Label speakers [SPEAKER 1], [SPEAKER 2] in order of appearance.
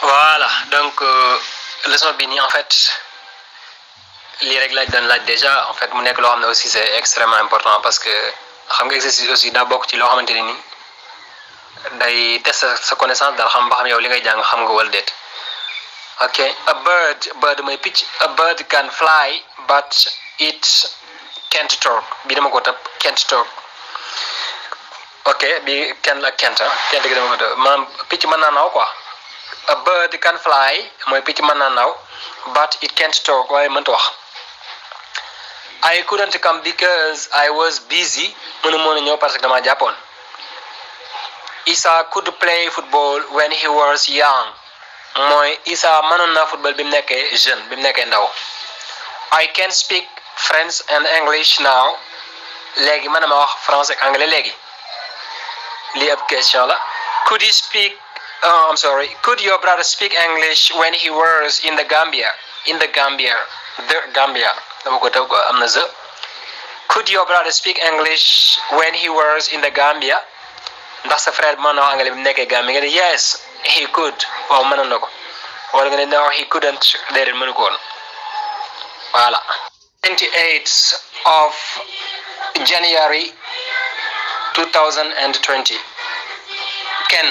[SPEAKER 1] voilà donc leçon bi nii en fait lii rek laaj doon laaj déjà en fait mu nekk loo xam ne aussi c'est extrêmement important parce que xam nga exercice aussi daa bokk ci loo xamante ne nii day tester sa connaissance daal xam ba xam yow li ngay jàng xam nga wala déet ok a bird mooy picc a bird can fly but it can't talk bi dama ko tëb can't talk ok bi kenn la kent gi dama ko tëb maanaam picc mën naa naaw quoi a bird can fly mooy picc mën naa naaw but it can't talk waaye mënta wax I couldn't come because I was busy mënu moon a ñëw parce que dama jàppoon Isa could play football when he was young mooy Isa mënoon na football bi mu nekkee jeune bi mu nekkee ndaw I can speak French and English now léegi mën na ma wax français ak anglais léegi lii ab question la could you speak could your brother speak English when he was in the Gambia dama ko taw ko am na could your brother speak English when he was in the Gambia ndax sa frère mën na wax anglais bi mu nekkee Gambia nga ne yes he could waaw mënoon na ko wala nga ne no he couldn't déedéet mënu ko woon voilà 28th of January 2020 Ken